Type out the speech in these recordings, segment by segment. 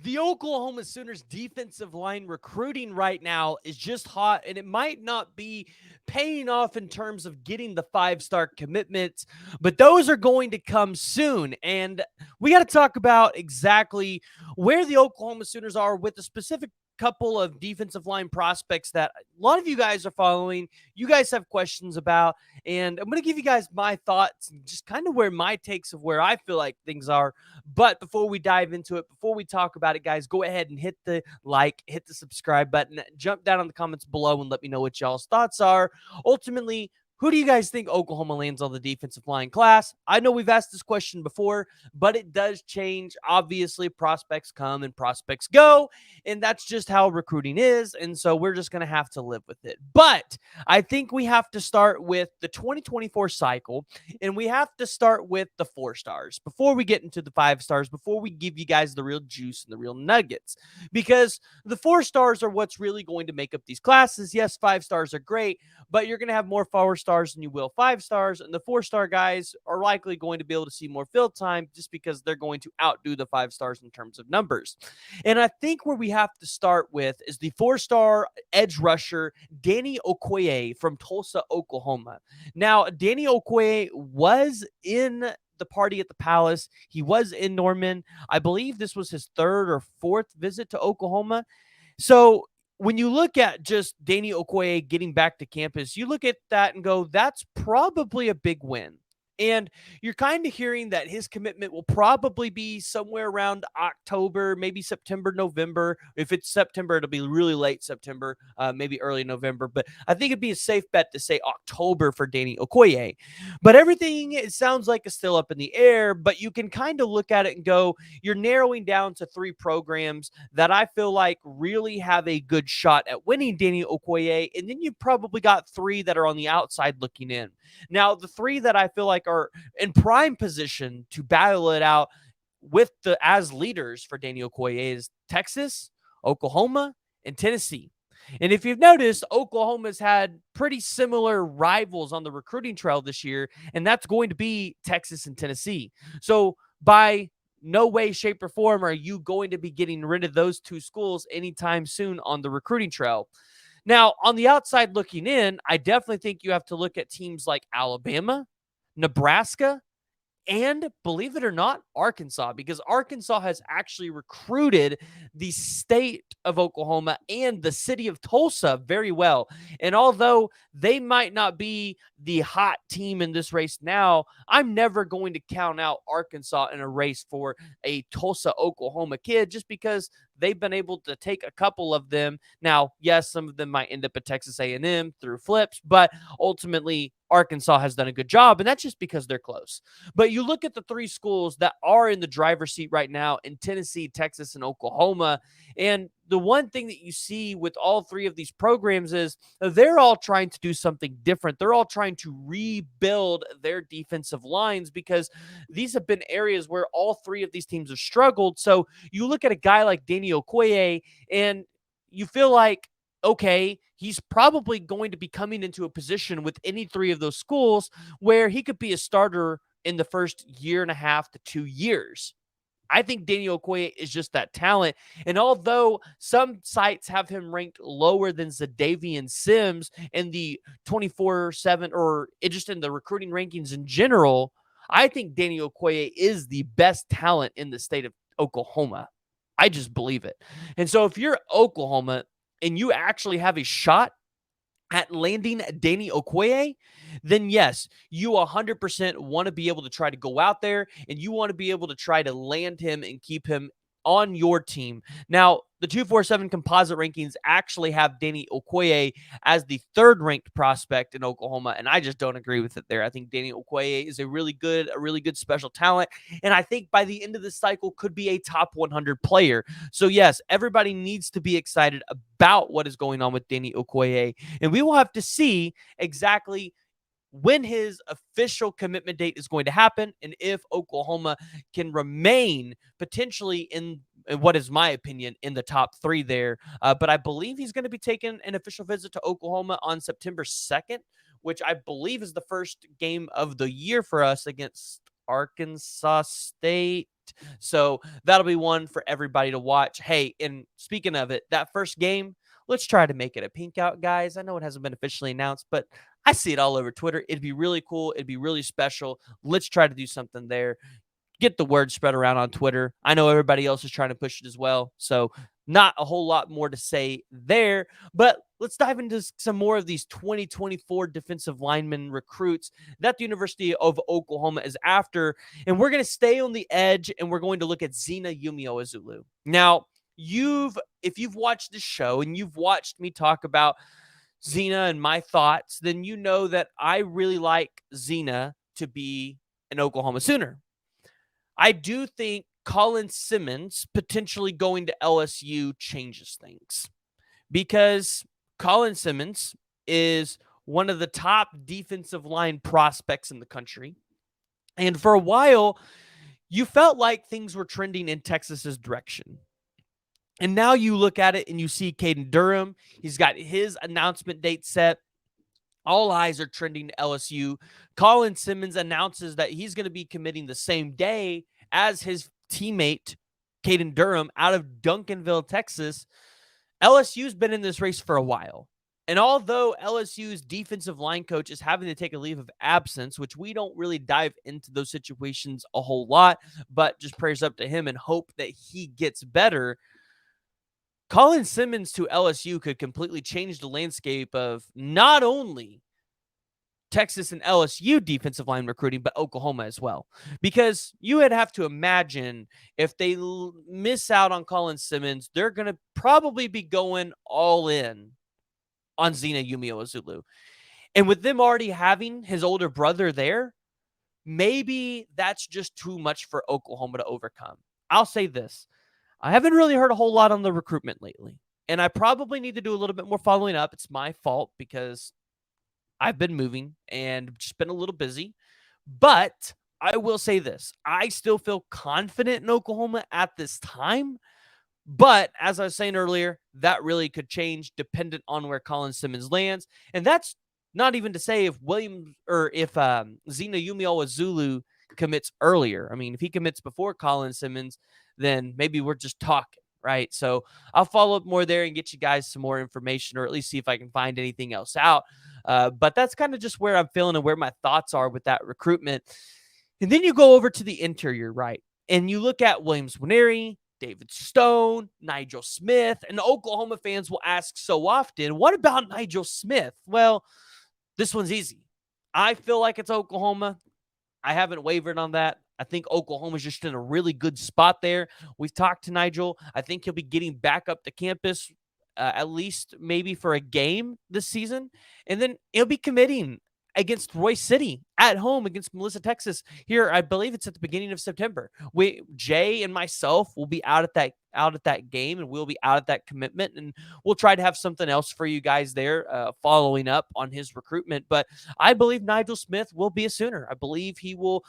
The Oklahoma Sooners defensive line recruiting right now is just hot, and it might not be paying off in terms of getting the five-star commitments, but those are going to come soon. And we got to talk about exactly where the Oklahoma Sooners are with the specific couple of defensive line prospects that a lot of you guys are following, you guys have questions about, and I'm going to give you guys my thoughts and just kind of where my takes of where I feel like things are. But before we dive into it, before we talk about it, guys, go ahead and hit the like, hit the subscribe button, jump down in the comments below and let me know what y'all's thoughts are. Ultimately, who do you guys think Oklahoma lands on the defensive line class? I know we've asked this question before, but it does change. Obviously, prospects come and prospects go, and that's just how recruiting is. And so we're just going to have to live with it. But I think we have to start with the 2024 cycle, and we have to start with the 4 stars before we get into the 5 stars, before we give you guys the real juice and the real nuggets. Because the 4 stars are what's really going to make up these classes. Yes, 5 stars are great, but you're going to have more 4 stars than you will 5 stars. And the 4 star guys are likely going to be able to see more field time just because they're going to outdo the 5 stars in terms of numbers. And I think where we have to start with is the 4 star edge rusher, Danny Okoye from Tulsa, Oklahoma. Now, Danny Okoye was in the party at the Palace. He was in Norman. I believe this was his third or fourth visit to Oklahoma. So when you look at just Danny Okoye getting back to campus, you look at that and go, that's probably a big win. And you're kind of hearing that his commitment will probably be somewhere around October, maybe September, November. If it's September, it'll be really late September, maybe early November. But I think it'd be a safe bet to say October for Danny Okoye. But everything, it sounds like, is still up in the air. But you can kind of look at it and go, you're narrowing down to 3 programs that I feel like really have a good shot at winning Danny Okoye. And then you've probably got 3 that are on the outside looking in. Now, the 3 that I feel like are in prime position to battle it out with the as leaders for Danny Okoye is Texas, Oklahoma, and Tennessee. And if you've noticed, Oklahoma's had pretty similar rivals on the recruiting trail this year, and that's going to be Texas and Tennessee. So by no way, shape, or form are you going to be getting rid of those 2 schools anytime soon on the recruiting trail. Now, on the outside looking in, I definitely think you have to look at teams like Alabama, Nebraska, and believe it or not, Arkansas, because Arkansas has actually recruited the state of Oklahoma and the city of Tulsa very well. And although they might not be the hot team in this race now, I'm never going to count out Arkansas in a race for a Tulsa, Oklahoma kid just because they've been able to take a couple of them. Now, yes, some of them might end up at Texas A&M through flips, but ultimately Arkansas has done a good job, and that's just because they're close. But you look at the 3 schools that are in the driver's seat right now in Tennessee, Texas, and Oklahoma, and the one thing that you see with all 3 of these programs is they're all trying to do something different. They're all trying to rebuild their defensive lines because these have been areas where all 3 of these teams have struggled. So you look at a guy like Danny Okoye and you feel like, okay, he's probably going to be coming into a position with any 3 of those schools where he could be a starter in the first year and a half to 2 years. I think Daniel Okoye is just that talent. And although some sites have him ranked lower than Zadavian Sims in the 24/7 or just in the recruiting rankings in general, I think Daniel Okoye is the best talent in the state of Oklahoma. I just believe it. And so if you're Oklahoma and you actually have a shot at landing Danny Okoye, then yes, you 100% want to be able to try to go out there and you want to be able to try to land him and keep him on your team. Now, the 247 composite rankings actually have Danny Okoye as the 3rd ranked prospect in Oklahoma, and I just don't agree with it there. I think Danny Okoye is a really good special talent, and I think by the end of this cycle could be a top 100 player. So yes, everybody needs to be excited about what is going on with Danny Okoye, and we will have to see exactly when his official commitment date is going to happen and if Oklahoma can remain potentially in what is my opinion in the top 3 there. But I believe he's going to be taking an official visit to Oklahoma on September 2nd, which I believe is the first game of the year for us against Arkansas State. So that'll be one for everybody to watch. Hey, and speaking of it, that first game, let's try to make it a pink out, guys. I know it hasn't been officially announced, but I see it all over Twitter. It'd be really cool. It'd be really special. Let's try to do something there. Get the word spread around on Twitter. I know everybody else is trying to push it as well. So not a whole lot more to say there, but let's dive into some more of these 2024 defensive lineman recruits that the University of Oklahoma is after. And we're going to stay on the edge and we're going to look at Zina Yumio-Azulu. Now, if you've watched this show and you've watched me talk about Zina and my thoughts, then you know that I really like Zina to be an Oklahoma Sooner. I do think Colin Simmons potentially going to LSU changes things because Colin Simmons is one of the top defensive line prospects in the country. And for a while, you felt like things were trending in Texas's direction. And now you look at it and you see Caden Durham. He's got his announcement date set. All eyes are trending to LSU. Colin Simmons announces that he's going to be committing the same day as his teammate, Caden Durham, out of Duncanville, Texas. LSU's been in this race for a while. And although LSU's defensive line coach is having to take a leave of absence, which we don't really dive into those situations a whole lot, but just prayers up to him and hope that he gets better, Colin Simmons to LSU could completely change the landscape of not only Texas and LSU defensive line recruiting, but Oklahoma as well. Because you would have to imagine if they miss out on Colin Simmons, they're going to probably be going all in on Zina Yumio-Azulu. And with them already having his older brother there, maybe that's just too much for Oklahoma to overcome. I'll say this. I haven't really heard a whole lot on the recruitment lately, and I probably need to do a little bit more following up. It's my fault because I've been moving and just been a little busy, but I will say this. I still feel confident in Oklahoma at this time, but as I was saying earlier, that really could change dependent on where Colin Simmons lands, and that's not even to say if Zina Yumio-Azulu commits earlier. I mean, if he commits before Colin Simmons, then maybe we're just talking, right? So I'll follow up more there and get you guys some more information, or at least see if I can find anything else out. But that's kind of just where I'm feeling and where my thoughts are with that recruitment. And then you go over to the interior, right? And you look at Williams Nwaneri, David Stone, Nigel Smith, and Oklahoma fans will ask so often, what about Nigel Smith? Well, this one's easy. I feel like it's Oklahoma. I haven't wavered on that. I think Oklahoma's just in a really good spot there. We've talked to Nigel. I think he'll be getting back up to campus at least maybe for a game this season. And then he'll be committing against Royce City at home against Melissa, Texas. Here, I believe it's at the beginning of September. Jay and myself will be out at that game, and we'll be out at that commitment, and we'll try to have something else for you guys there, following up on his recruitment. But I believe Nigel Smith will be a Sooner. I believe he will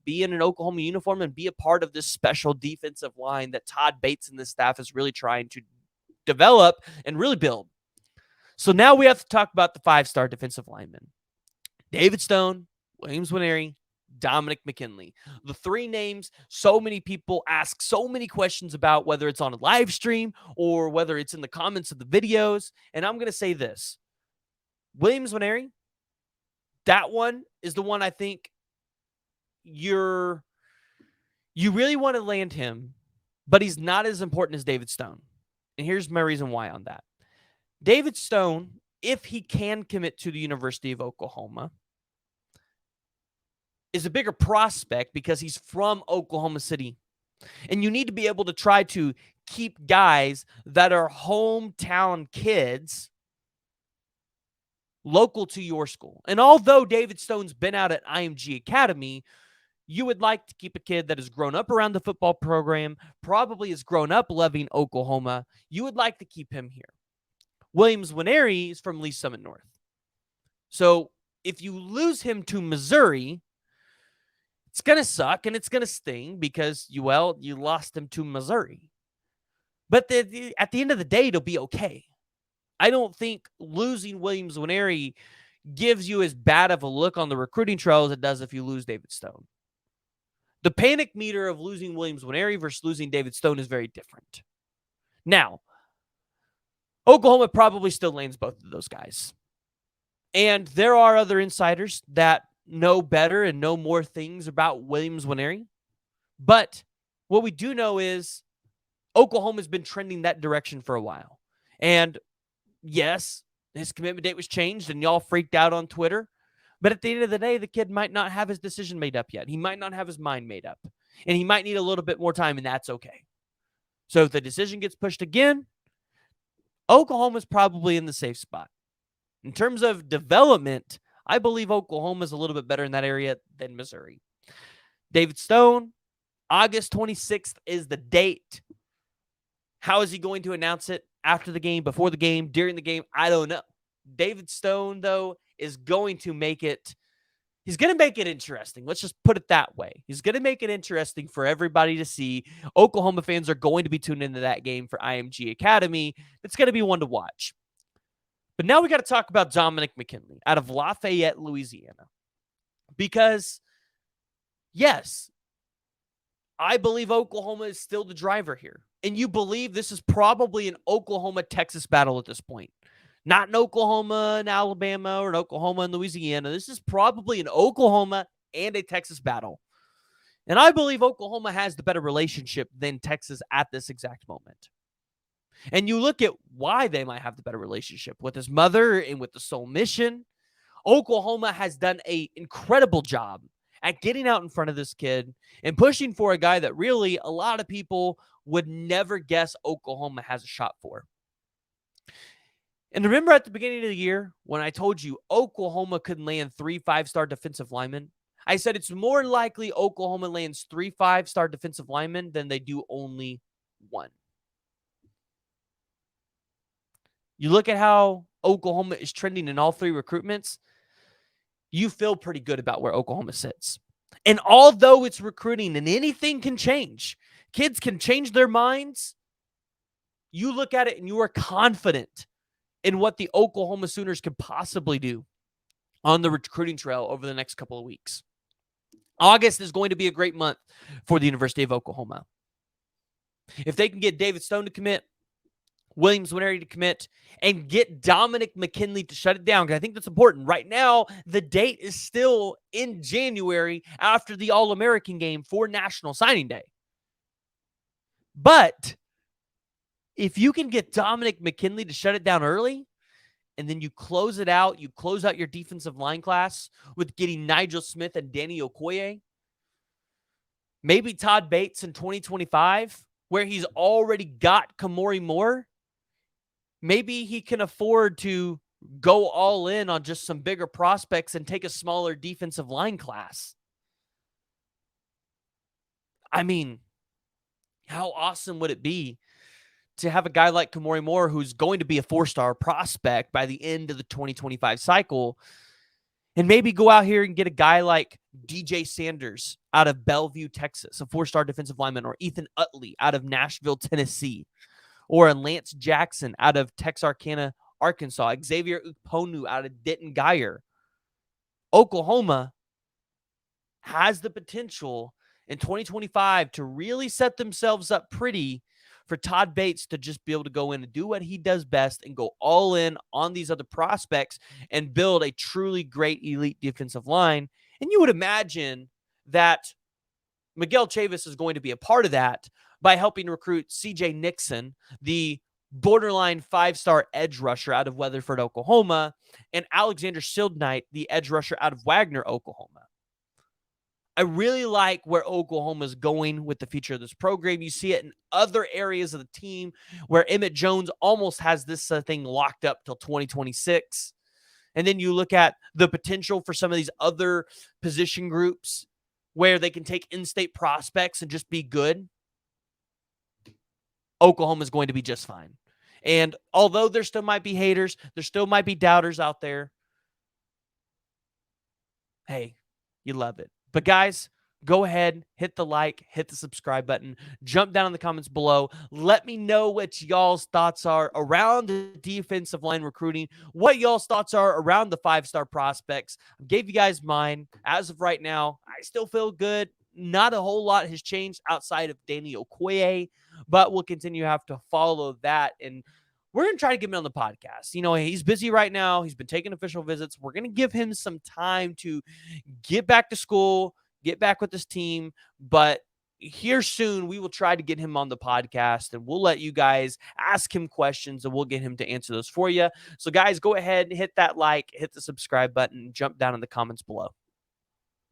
be in an Oklahoma uniform and be a part of this special defensive line that Todd Bates and the staff is really trying to develop and really build. So now we have to talk about the 5-star defensive linemen. David Stone, Williams Nwaneri, Dominick McKinley. The three names so many people ask so many questions about, whether it's on a live stream or whether it's in the comments of the videos. And I'm going to say this. Williams Nwaneri, that one is the one I think you really want to land him, but he's not as important as David Stone. And here's my reason why on that. David Stone, if he can commit to the University of Oklahoma, is a bigger prospect because he's from Oklahoma City. And you need to be able to try to keep guys that are hometown kids local to your school. And although David Stone's been out at IMG Academy, you would like to keep a kid that has grown up around the football program, probably has grown up loving Oklahoma. You would like to keep him here. Williams Nwaneri is from Lee Summit North. So if you lose him to Missouri, it's going to suck and it's going to sting because, you lost him to Missouri. But at the end of the day, it'll be okay. I don't think losing Williams Nwaneri gives you as bad of a look on the recruiting trail as it does if you lose David Stone. The panic meter of losing Williams Nwaneri versus losing David Stone is very different. Now, Oklahoma probably still lands both of those guys. And there are other insiders that know better and know more things about Williams Nwaneri. But what we do know is Oklahoma's been trending that direction for a while. And yes, his commitment date was changed and y'all freaked out on Twitter. But at the end of the day, the kid might not have his decision made up yet. He might not have his mind made up. And he might need a little bit more time, and that's okay. So if the decision gets pushed again, Oklahoma's probably in the safe spot. In terms of development, I believe Oklahoma's a little bit better in that area than Missouri. David Stone, August 26th is the date. How is he going to announce it? After the game, before the game, during the game? I don't know. David Stone, though, is going to make it. He's going to make it interesting. Let's just put it that way. He's going to make it interesting for everybody to see. Oklahoma fans are going to be tuned into that game for IMG Academy. It's going to be one to watch. But now we got to talk about Dominick McKinley out of Lafayette, Louisiana. Because, yes, I believe Oklahoma is still the driver here. And you believe this is probably an Oklahoma-Texas battle at this point. Not an Oklahoma and Alabama or an Oklahoma and Louisiana. This is probably an Oklahoma and a Texas battle. And I believe Oklahoma has the better relationship than Texas at this exact moment. And you look at why they might have the better relationship with his mother and with the Soul Mission. Oklahoma has done an incredible job at getting out in front of this kid and pushing for a guy that really a lot of people would never guess Oklahoma has a shot for. And remember at the beginning of the year when I told you Oklahoma could land 3 5-star defensive linemen? I said it's more likely Oklahoma lands 3 5-star defensive linemen than they do only one. You look at how Oklahoma is trending in all 3 recruitments, you feel pretty good about where Oklahoma sits. And although it's recruiting and anything can change, kids can change their minds, you look at it and you are confident in what the Oklahoma Sooners could possibly do on the recruiting trail over the next couple of weeks. August is going to be a great month for the University of Oklahoma. If they can get David Stone to commit, Williams Nwaneri to commit, and get Dominick McKinley to shut it down, because I think that's important. Right now, the date is still in January after the All-American game for National Signing Day. But if you can get Dominick McKinley to shut it down early, and then you close it out, you close out your defensive line class with getting Nigel Smith and Danny Okoye, maybe Todd Bates in 2025, where he's already got Kamori Moore, maybe he can afford to go all in on just some bigger prospects and take a smaller defensive line class. I mean, how awesome would it be to have a guy like Kamori Moore, who's going to be a 4-star prospect by the end of the 2025 cycle, and maybe go out here and get a guy like DJ Sanders out of Bellevue, Texas, a 4-star defensive lineman, or Ethan Utley out of Nashville, Tennessee, or a Lance Jackson out of Texarkana, Arkansas, Xavier Ukponu out of Denton Geyer. Oklahoma has the potential in 2025 to really set themselves up pretty for Todd Bates to just be able to go in and do what he does best and go all in on these other prospects and build a truly great elite defensive line. And you would imagine that Miguel Chavis is going to be a part of that by helping recruit CJ Nixon, the borderline 5-star edge rusher out of Weatherford, Oklahoma, and Alexander Schildknight, the edge rusher out of Wagner, Oklahoma. I really like where Oklahoma is going with the future of this program. You see it in other areas of the team where Emmett Jones almost has this thing locked up till 2026. And then you look at the potential for some of these other position groups where they can take in-state prospects and just be good. Oklahoma is going to be just fine. And although there still might be haters, there still might be doubters out there, hey, you love it. But guys, go ahead, hit the like, hit the subscribe button, jump down in the comments below. Let me know what y'all's thoughts are around the defensive line recruiting, what y'all's thoughts are around the 5-star prospects. I gave you guys mine. As of right now, I still feel good. not a whole lot has changed outside of Danny Okoye, but we'll continue to have to follow that. And we're going to try to get him on the podcast. He's busy right now. He's been taking official visits. We're going to give him some time to get back to school, get back with his team. But here soon, we will try to get him on the podcast, and we'll let you guys ask him questions, and we'll get him to answer those for you. So, guys, go ahead and hit that like, hit the subscribe button, jump down in the comments below.